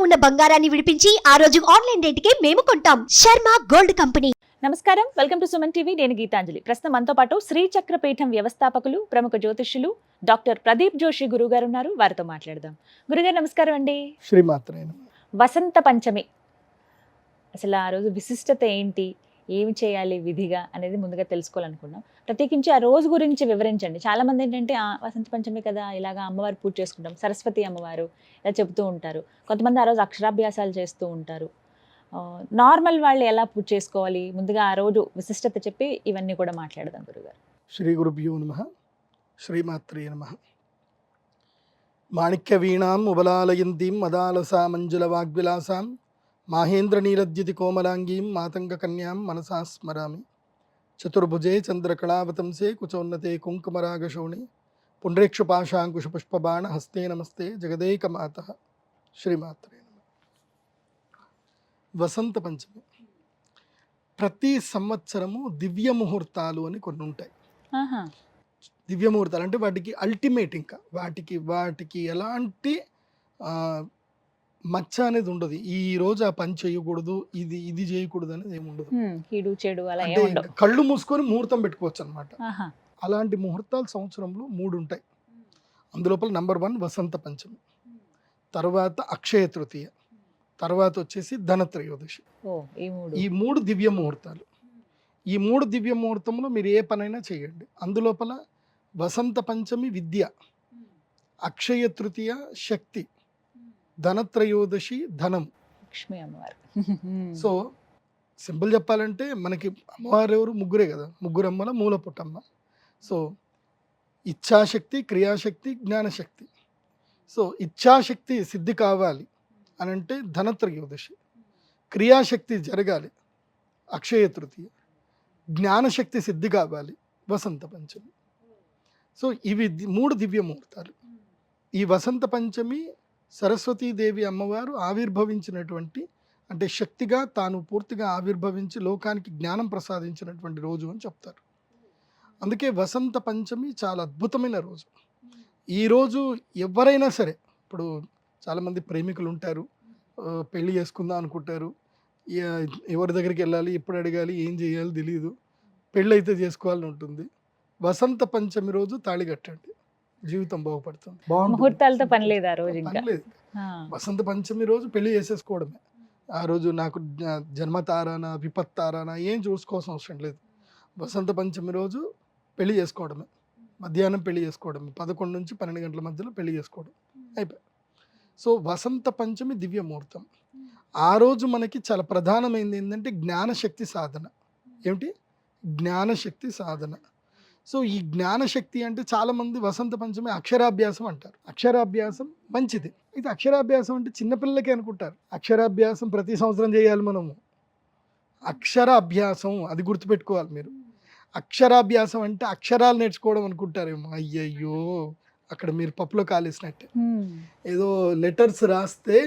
ఉన్న బంగారాన్ని విడిపించి ఆ రోజు ఆన్లైన్ రేటుకే మేము కొంటాం. Sharma gold company. నమస్కారం, వెల్కమ్ టు సుమన్ టీవీ. నేను గీతాంజలి. ప్రస్తుతం మనతో పాటు శ్రీచక్రపీఠం వ్యవస్థాపకులు, ప్రముఖ జ్యోతిష్యులు డాక్టర్ ప్రదీప్ జోషి గురుగారు ఉన్నారు. వారితో మాట్లాడదాం. గురుగారు నమస్కారం అండి. శ్రీమాత్రే నమః. వసంత పంచమి, అసలు ఆ రోజు విశిష్టత ఏంటి, ఏమి చేయాలి విధిగా అనేది ముందుగా తెలుసుకోవాలనుకున్నాం. ప్రత్యేకించి ఆ రోజు గురించి వివరించండి. చాలా మంది ఏంటంటే వసంత పంచమి కదా, ఇలాగా అమ్మవారు పూజ చేసుకుంటాం, సరస్వతి అమ్మవారు ఇలా చెబుతూ ఉంటారు. కొంతమంది ఆ రోజు అక్షరాభ్యాసాలు చేస్తూ ఉంటారు. నార్మల్ వాళ్ళు ఎలా పూజ చేసుకోవాలి, ముందుగా ఆ రోజు విశిష్టత చెప్పి ఇవన్నీ కూడా మాట్లాడదాం గురుగారు. శ్రీ గురుభ్యో నమః. శ్రీమాత్రే నమః. మాణిక్య వీణాం ఉబలాలయంతీం మదాలసా మంజుల వాగ్విలాసాం మాహేంద్ర నీరద్యుతి కోమలాంగీం మాతంగ కన్యాం మనసా స్మరామి. చతుర్భుజే చంద్రకళావతంసే కుచోన్నతే కుంకుమరాగశోణి పుండ్రేక్షుపాశాంకుశపుష్పబాణ హస్తే నమస్తే జగదేకమాత. శ్రీమాత్రే నమః. వసంత పంచమి ప్రతి సంవత్సరము దివ్య ముహూర్తాలు అని కొన్ని ఉంటాయి. దివ్య ముహూర్తాలు అంటే వాటికి అల్టిమేట్, ఇంకా వాటికి ఎలాంటి మచ్చ అనేది ఉండదు. ఈ రోజు ఆ పని చేయకూడదు, ఇది చేయకూడదు అనేది ఏమి ఉండదు. కీడు చెడు అలా అంటే కళ్ళు మూసుకొని ముహూర్తం పెట్టుకోవచ్చు అనమాట. అలాంటి ముహూర్తాలు సంవత్సరంలో 3 ఉంటాయి. అందులోపల నంబర్ 1 వసంత పంచమి, తర్వాత అక్షయ తృతీయ, తర్వాత వచ్చేసి ధనత్రయోదశి. ఈ 3 దివ్య ముహూర్తాలు. ఈ 3 దివ్య ముహూర్తంలో మీరు ఏ పనైనా చేయండి. అందులోపల వసంత పంచమి విద్య, అక్షయ తృతీయ శక్తి, ధనత్రయోదశి ధనం, లక్ష్మీ అమ్మవారు. సో సింపుల్ చెప్పాలంటే మనకి అమ్మవారు ఎవరు? ముగ్గురే కదా, ముగ్గురు అమ్మల మూల పుట్టమ్మ. సో ఇచ్ఛాశక్తి, క్రియాశక్తి, జ్ఞానశక్తి. సో ఇచ్ఛాశక్తి సిద్ధి కావాలి అని అంటే ధనత్రయోదశి, క్రియాశక్తి జరగాలి అక్షయ తృతీయ, జ్ఞానశక్తి సిద్ధి కావాలి వసంత పంచమి. సో ఇవి 3 దివ్య ముహూర్తాలు. ఈ వసంత పంచమి సరస్వతీదేవి అమ్మవారు ఆవిర్భవించినటువంటి, అంటే శక్తిగా తాను పూర్తిగా ఆవిర్భవించి లోకానికి జ్ఞానం ప్రసాదించినటువంటి రోజు అని చెప్తారు. అందుకే వసంత పంచమి చాలా అద్భుతమైన రోజు. ఈరోజు ఎవరైనా సరే, ఇప్పుడు చాలామంది ప్రేమికులు ఉంటారు, పెళ్ళి చేసుకుందాం అనుకుంటారు, ఎవరి దగ్గరికి వెళ్ళాలి, ఎప్పుడు అడగాలి, ఏం చేయాలి తెలియదు, పెళ్ళి అయితే చేసుకోవాలని ఉంటుంది. వసంత పంచమి రోజు తాళి కట్టండి, జీవితం బాగుపడుతుంది. ముహూర్తాలతో పని లేదు ఆ రోజు, ఇంకా పని లేదు. వసంత పంచమి రోజు పెళ్లి చేసేసుకోవడమే. ఆ రోజు నాకు జన్మతారానా విపత్తారానా ఏం చూసుకోవాల్సిన అవసరం లేదు. వసంత పంచమి రోజు పెళ్లి చేసుకోవడమే, మధ్యాహ్నం పెళ్లి చేసుకోవడమే, 11 నుంచి 12 గంటల మధ్యలో పెళ్లి చేసుకోవడం అయిపోయి. సో వసంత పంచమి దివ్య ముహూర్తం. ఆ రోజు మనకి చాలా ప్రధానమైనది ఏంటంటే జ్ఞానశక్తి సాధన. ఏమిటి? జ్ఞానశక్తి సాధన. సో ఈ జ్ఞానశక్తి అంటే చాలామంది వసంత పంచమి అక్షరాభ్యాసం అంటారు. అక్షరాభ్యాసం మంచిది. అయితే అక్షరాభ్యాసం అంటే చిన్నపిల్లలకే అనుకుంటారు. అక్షరాభ్యాసం ప్రతి సంవత్సరం చేయాలి మనము. అక్షర అభ్యాసం అది గుర్తుపెట్టుకోవాలి మీరు. అక్షరాభ్యాసం అంటే అక్షరాలు నేర్చుకోవడం అనుకుంటారేమో. అయ్యయ్యో, అక్కడ మీరు పప్పులో కాలేసినట్టే. ఏదో లెటర్స్ రాస్తే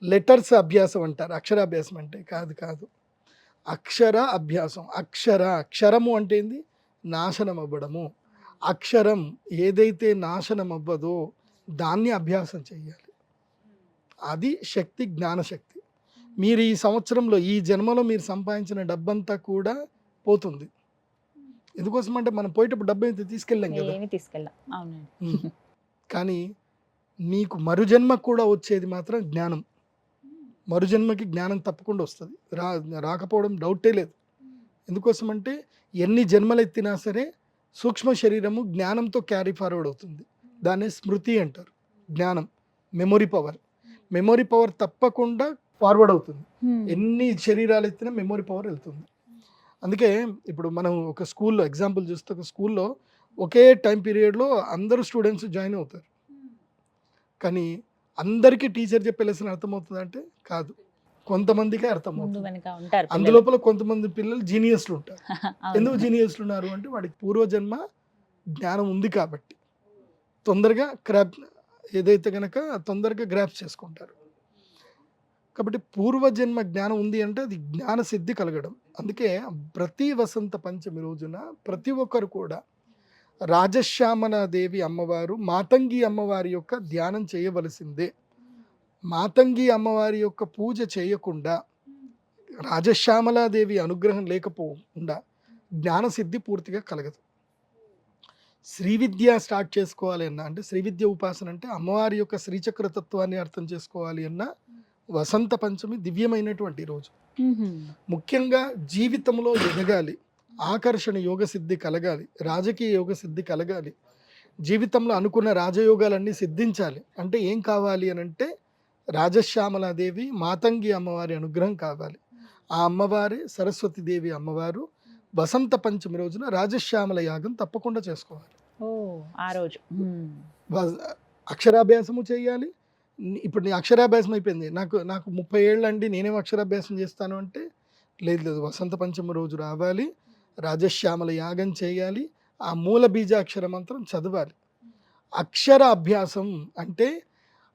లెటర్స్ అభ్యాసం అంటారు, అక్షరాభ్యాసం అంటే కాదు. అక్షర అభ్యాసం. అక్షరము అంటే ఏంది? నాశనం అవ్వడము. అక్షరం ఏదైతే నాశనం అవ్వదో దాన్ని అభ్యాసం చేయాలి. అది శక్తి, జ్ఞానశక్తి. మీరు ఈ సంవత్సరంలో, ఈ జన్మలో మీరు సంపాదించిన డబ్బంతా కూడా పోతుంది. ఎందుకోసం అంటే మనం పోయేటప్పుడు డబ్బు అయితే తీసుకెళ్ళాం కదా, కానీ నీకు మరుజన్మకు కూడా వచ్చేది మాత్రం జ్ఞానం. మరుజన్మకి జ్ఞానం తప్పకుండా వస్తుంది, రాకపోవడం డౌటే లేదు. ఎందుకోసం అంటే ఎన్ని జన్మలు ఎత్తినా సరే సూక్ష్మ శరీరము జ్ఞానంతో క్యారీ ఫార్వర్డ్ అవుతుంది. దాన్ని స్మృతి అంటారు. జ్ఞానం, మెమొరీ పవర్ తప్పకుండా ఫార్వర్డ్ అవుతుంది. ఎన్ని శరీరాలు ఎత్తినా మెమొరీ పవర్ వెళ్తుంది. అందుకే ఇప్పుడు మనం ఒక స్కూల్లో ఎగ్జాంపుల్ చూస్తే, ఒక స్కూల్లో ఒకే టైం పీరియడ్లో అందరూ స్టూడెంట్స్ జాయిన్ అవుతారు, కానీ అందరికీ టీచర్ చెప్పే లెసన్ అర్థమవుతుంది అంటే కాదు, కొంతమందికే అర్థమవుతుంది. అందులోపల కొంతమంది పిల్లలు జీనియస్లు ఉంటారు. ఎందుకు జీనియస్లు ఉన్నారు అంటే వాడికి పూర్వజన్మ జ్ఞానం ఉంది కాబట్టి తొందరగా ఏదైతే కనుక తొందరగా గ్రాప్ చేసుకుంటారు. కాబట్టి పూర్వజన్మ జ్ఞానం ఉంది అంటే అది జ్ఞాన సిద్ధి కలగడం. అందుకే ప్రతి వసంత పంచమి రోజున ప్రతి ఒక్కరు కూడా రాజశ్యామల దేవి అమ్మవారు, మాతంగి అమ్మవారి యొక్క ధ్యానం చేయవలసిందే. మాతంగి అమ్మవారి యొక్క పూజ చేయకుండా, రాజశ్యామలాదేవి అనుగ్రహం లేకపోకుండా జ్ఞానసిద్ధి పూర్తిగా కలగదు. శ్రీ విద్య స్టార్ట్ చేసుకోవాలి అన్న, అంటే శ్రీ విద్య ఉపాసన అంటే అమ్మవారి యొక్క శ్రీచక్ర తత్వాన్ని అర్థం చేసుకోవాలి అన్న వసంత పంచమి దివ్యమైనటువంటి రోజు. ముఖ్యంగా జీవితంలో ఎదగాలి, ఆకర్షణ యోగ సిద్ధి కలగాలి, రాజకీయ యోగ సిద్ధి కలగాలి, జీవితంలో అనుకున్న రాజయోగాలన్నీ సిద్ధించాలి అంటే ఏం కావాలి అని అంటే రాజశ్యామలాదేవి మాతంగి అమ్మవారి అనుగ్రహం కావాలి. ఆ అమ్మవారి సరస్వతీదేవి అమ్మవారు వసంత పంచమి రోజున రాజశ్యామల యాగం తప్పకుండా చేసుకోవాలి. ఆ రోజు అక్షరాభ్యాసము చేయాలి. ఇప్పుడు నీ అక్షరాభ్యాసం అయిపోయింది, నాకు 30 ఏళ్ళు అండి, నేనేం అక్షరాభ్యాసం చేస్తాను అంటే లేదు, వసంత పంచమి రోజు రావాలి, రాజశ్యామల యాగం చేయాలి, ఆ మూల బీజాక్షర మంత్రం చదవాలి. అక్షర అభ్యాసం అంటే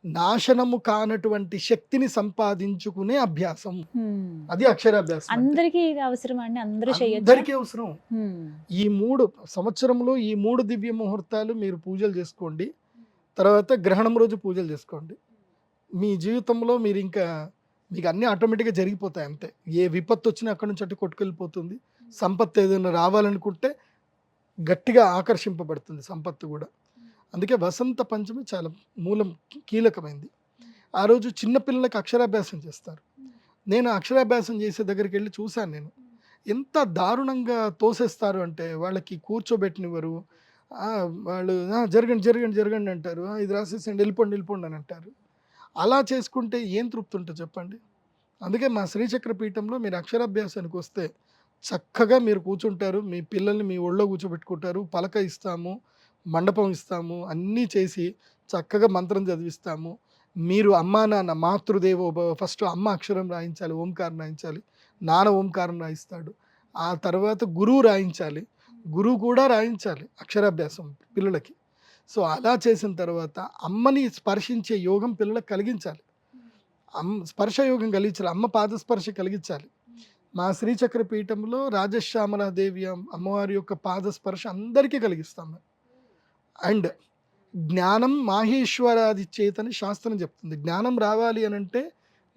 నాశనము కానటువంటి శక్తిని సంపాదించుకునే అభ్యాసం, అది అక్షరాభ్యాసం. అందరికీ అవసరం అండి, అందరికీ అవసరం. ఈ 3 సంవత్సరంలో ఈ 3 దివ్య ముహూర్తాలు మీరు పూజలు చేసుకోండి, తర్వాత గ్రహణం రోజు పూజలు చేసుకోండి. మీ జీవితంలో మీకు అన్నీ ఆటోమేటిక్గా జరిగిపోతాయి అంతే. ఏ విపత్తు వచ్చినా అక్కడి నుంచి అటు కొట్టుకెళ్ళిపోతుంది. సంపత్తు ఏదైనా రావాలనుకుంటే గట్టిగా ఆకర్షింపబడుతుంది సంపత్తు కూడా. అందుకే వసంత పంచమి చాలా కీలకమైంది. ఆ రోజు చిన్నపిల్లలకి అక్షరాభ్యాసం చేస్తారు. నేను అక్షరాభ్యాసం చేసే దగ్గరికి వెళ్ళి చూశాను. నేను ఎంత దారుణంగా తోసేస్తారు అంటే వాళ్ళకి కూర్చోబెట్టినవారు, వాళ్ళు జరగండి జరగండి జరగండి అంటారు, ఇది రాసేసండి వెళ్ళిపోండి అని అంటారు. అలా చేసుకుంటే ఏం తృప్తి ఉంటుంది చెప్పండి. అందుకే మా శ్రీచక్ర పీఠంలో మీరు అక్షరాభ్యాసానికి వస్తే చక్కగా మీరు కూర్చుంటారు, మీ పిల్లల్ని మీ ఒళ్ళో కూర్చోబెట్టుకుంటారు, పలక ఇస్తాము, మండపం ఇస్తాము, అన్నీ చేసి చక్కగా మంత్రం చదివిస్తాము. మీరు అమ్మా నాన్న మాతృదేవో ఫస్ట్ అమ్మ అక్షరం రాయించాలి, ఓంకారం రాయించాలి, నాన్న ఓంకారం రాయిస్తాడు, ఆ తర్వాత గురువు రాయించాలి, గురువు కూడా రాయించాలి అక్షరాభ్యాసం పిల్లలకి. సో అలా చేసిన తర్వాత అమ్మని స్పర్శించే యోగం పిల్లలకు కలిగించాలి, స్పర్శ యోగం కలిగించాలి, అమ్మ పాదస్పర్శ కలిగించాలి. మా శ్రీచక్ర పీఠంలో రాజశ్యామలాదేవి అమ్మవారి యొక్క పాదస్పర్శ అందరికీ కలిగిస్తాం. అండ్ జ్ఞానం మాహేశ్వరాది చేతని శాస్త్రం చెప్తుంది. జ్ఞానం రావాలి అని అంటే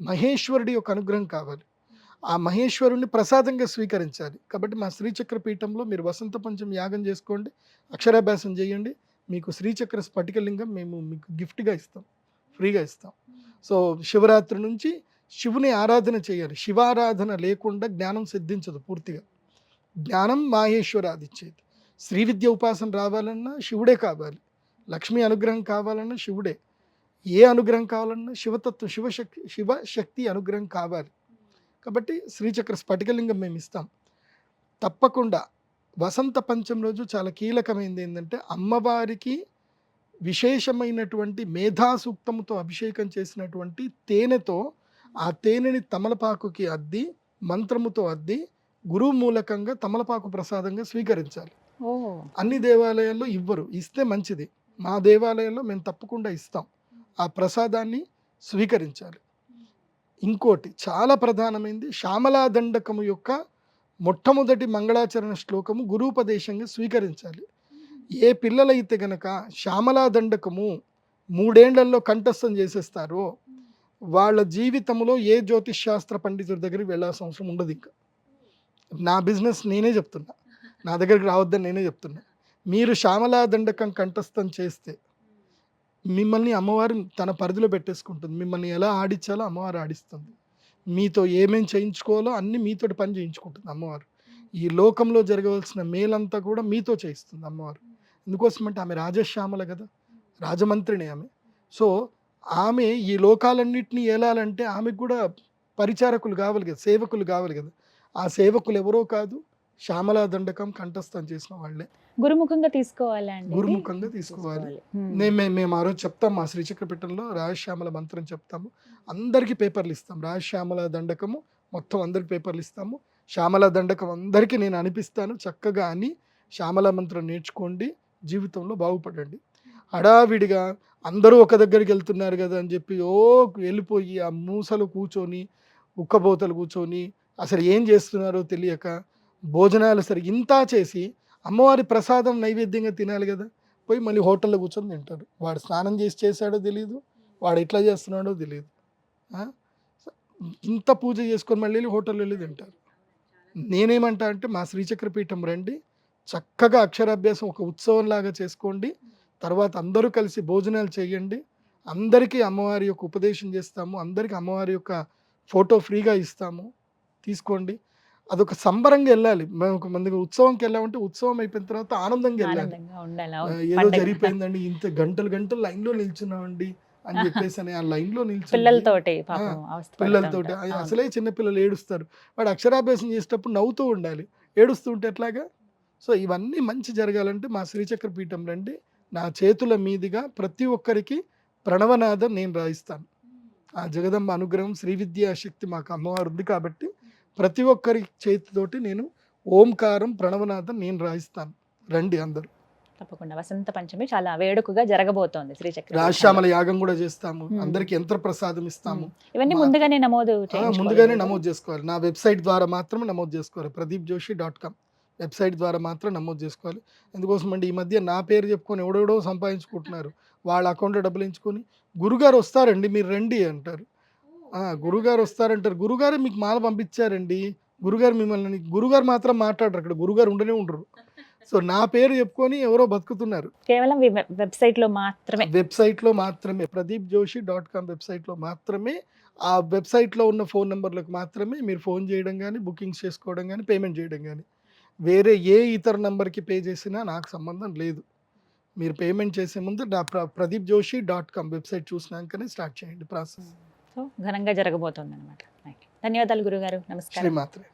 మహేశ్వరుడి యొక్క అనుగ్రహం కావాలి, ఆ మహేశ్వరుణ్ణి ప్రసాదంగా స్వీకరించాలి. కాబట్టి మా శ్రీచక్ర పీఠంలో మీరు వసంత పంచమి యాగం చేసుకోండి, అక్షరాభ్యాసం చేయండి, మీకు శ్రీచక్ర స్ఫటికలింగం మేము మీకు గిఫ్ట్గా ఇస్తాం, ఫ్రీగా ఇస్తాం. సో శివరాత్రి నుంచి శివుని ఆరాధన చేయాలి. శివారాధన లేకుండా జ్ఞానం సిద్ధించదు పూర్తిగా. జ్ఞానం మాహేశ్వరాది చేతి. శ్రీ విద్య ఉపాసన రావాలన్నా శివుడే కావాలి, లక్ష్మీ అనుగ్రహం కావాలన్నా శివుడే, ఏ అనుగ్రహం కావాలన్నా శివతత్వం శివశక్తి అనుగ్రహం కావాలి. కాబట్టి శ్రీచక్ర స్ఫటికలింగం మేము ఇస్తాం తప్పకుండా. వసంత పంచమి రోజు చాలా కీలకమైనది ఏంటంటే అమ్మవారికి విశేషమైనటువంటి మేధాసూక్తముతో అభిషేకం చేసినటువంటి తేనెతో, ఆ తేనెని తమలపాకుకి అద్ది మంత్రముతో అద్ది గురువు మూలకంగా తమలపాకు ప్రసాదంగా స్వీకరించాలి. అన్ని దేవాలయాల్లో ఇవ్వరు, ఇస్తే మంచిది. మా దేవాలయంలో మేము తప్పకుండా ఇస్తాం, ఆ ప్రసాదాన్ని స్వీకరించాలి. ఇంకోటి చాలా ప్రధానమైనది, శ్యామలా దండకము యొక్క మొట్టమొదటి మంగళాచరణ శ్లోకము గురూపదేశంగా స్వీకరించాలి. ఏ పిల్లలైతే గనక శ్యామలా దండకము 3 ఏళ్లలో కంఠస్థం చేసేస్తారో వాళ్ళ జీవితంలో ఏ జ్యోతిష్ శాస్త్ర పండితుడి దగ్గరికి వెళ్ళాల్సిన అవసరం ఉండదు. ఇంకా నా బిజినెస్ నేనే చెప్తున్నా, నా దగ్గరికి రావద్దని నేనే చెప్తున్నా. మీరు శ్యామలా దండకం కంఠస్థం చేస్తే మిమ్మల్ని అమ్మవారు తన పరిధిలో పెట్టేసుకుంటుంది. మిమ్మల్ని ఎలా ఆడించాలో అమ్మవారు ఆడిస్తుంది, మీతో ఏమేం చేయించుకోవాలో అన్నీ మీతోటి పని చేయించుకుంటుంది అమ్మవారు. ఈ లోకంలో జరగవలసిన మేలంతా కూడా మీతో చేయిస్తుంది అమ్మవారు. ఎందుకోసమంటే ఆమె రాజశ్యామల కదా, రాజమంత్రిని ఆమె. సో ఆమె ఈ లోకాలన్నింటినీ ఏలాలంటే ఆమెకు కూడా పరిచారకులు కావాలి కదా, సేవకులు కావాలి కదా. ఆ సేవకులు ఎవరో కాదు, శ్యామలా దండకం కంఠస్థం చేసిన వాళ్ళే. గురుముఖంగా తీసుకోవాలి, గురుముఖంగా తీసుకోవాలి. మేము ఆ రోజు చెప్తాం, మా శ్రీచక్ర పీఠంలో రాజశ్యామల మంత్రం చెప్తాము, అందరికీ పేపర్లు ఇస్తాం. రాజశ్యామల దండకము మొత్తం అందరికి పేపర్లు ఇస్తాము. శ్యామల దండకం అందరికీ నేను అనిపిస్తాను, చక్కగా అని శ్యామల మంత్రం నేర్చుకోండి, జీవితంలో బాగుపడండి. హడావిడిగా అందరూ ఒక దగ్గరికి వెళ్తున్నారు కదా అని చెప్పి వెళ్ళిపోయి ఆ మూసలు కూర్చొని ఉక్కబోతలు కూర్చొని అసలు ఏం చేస్తున్నారో తెలియక భోజనాలు సరి ఇంత చేసి అమ్మవారి ప్రసాదం నైవేద్యంగా తినాలి కదా, పోయి మళ్ళీ హోటల్లో కూర్చొని తింటారు. వాడు స్నానం చేశాడో తెలియదు, వాడు ఎట్లా చేస్తున్నాడో తెలియదు. ఆ? ఇంత పూజ చేసుకొని మళ్ళీ వెళ్ళి హోటల్ వెళ్ళి తింటారు. నేనేమంటా అంటే మా శ్రీచక్రపీఠం రండి, చక్కగా అక్షరాభ్యాసం ఒక ఉత్సవంలాగా చేసుకోండి, తర్వాత అందరూ కలిసి భోజనాలు చేయండి, అందరికీ అమ్మవారి యొక్క ఉపదేశం చేస్తాము, అందరికీ అమ్మవారి యొక్క ఫోటో ఫ్రీగా ఇస్తాము, తీసుకోండి. అదొక సంబరంగా వెళ్ళాలి. మేము ఒక మంది ఉత్సవంకి వెళ్ళామంటే ఉత్సవం అయిపోయిన తర్వాత ఆనందంగా వెళ్ళాలి. ఆనందంగా ఉండాలి. ఏదో పండగ. జరిగిపోయిందండి, ఇంత గంటలు గంటలు లైన్లో నిల్చున్నామండి అని చెప్పేసి అని ఆ లైన్లో నిల్చుని పిల్లలతోటి పాపం అవస్థ పడుతూ పిల్లలతోటి ఉంటారు. అవును. అసలే చిన్నపిల్లలు ఏడుస్తారు. వాడు అక్షరాభ్యాసం చేసేటప్పుడు నవ్వుతూ ఉండాలి, ఏడుస్తూ ఉంటే ఎట్లాగా? సో ఇవన్నీ మంచి జరగాలంటే మా శ్రీచక్ర పీఠం రండి, నా చేతుల మీదుగా ప్రతి ఒక్కరికి ప్రణవనాదం నేను రాయిస్తాను. ఆ జగదంబ అనుగ్రహం శ్రీ విద్యా శక్తి మాకు అమ్మవారు ఉంది కాబట్టి ప్రతి ఒక్కరి చేతితోటి నేను ఓంకారం ప్రణవనాదం నేను రాయిస్తాను. రండి అందరూ. తప్పకుండా వసంత పంచమి చాలా వేడుకగా జరగబోతోంది శ్రీచక్ర రాశ్యామల యాగం కూడా చేస్తాము, అందరికి యంత్ర ప్రసాదం ఇస్తాము. ఇవన్నీ మా- ముందుగానే నమోదు చేయించుకోవాలి. ముందుగానే నమోదు చేసుకోవాలి. నా వెబ్సైట్ ద్వారా మాత్రమే నమోదు చేసుకోవాలి. pradeepjoshi.com వెబ్సైట్ ద్వారా మాత్రం నమోదు చేసుకోవాలి. ఎందుకోసం అంటే ఈ మధ్య నా పేరు చెప్పుకొని ఎవడెవడో సంపాదించుకుంటున్నారు. వాళ్ళ అకౌంట్లో డబ్బులు ఎంచుకొని గురుగారు వస్తారండి మీరు రండి అంటారు. గురుగారు వస్తారంటారు. గురుగారే మీకు మాల పంపించారండి, గురుగారు మిమ్మల్ని, గురుగారు మాత్రం మాట్లాడరు, అక్కడ గురుగారు ఉండనే ఉండరు. సో నా పేరు చెప్పుకొని ఎవరో బతుకుతున్నారు. కేవలం వెబ్సైట్ లో మాత్రమే. వెబ్సైట్లో మాత్రమే pradeepjoshi.com వెబ్సైట్లో మాత్రమే, ఆ వెబ్సైట్లో ఉన్న ఫోన్ నెంబర్లకు మాత్రమే మీరు ఫోన్ చేయడం కానీ, బుకింగ్స్ చేసుకోవడం కానీ, పేమెంట్ చేయడం కానీ. వేరే ఏ ఇతర నెంబర్కి పే చేసినా నాకు సంబంధం లేదు. మీరు పేమెంట్ చేసే ముందు నా pradeepjoshi.com వెబ్సైట్ చూసినాకనే స్టార్ట్ చేయండి ప్రాసెస్. సో ఘనంగా జరగబోతోంది అనమాట. ధన్యవాదాలు గురుగారు. నమస్కారం. శ్రీమాత్రే.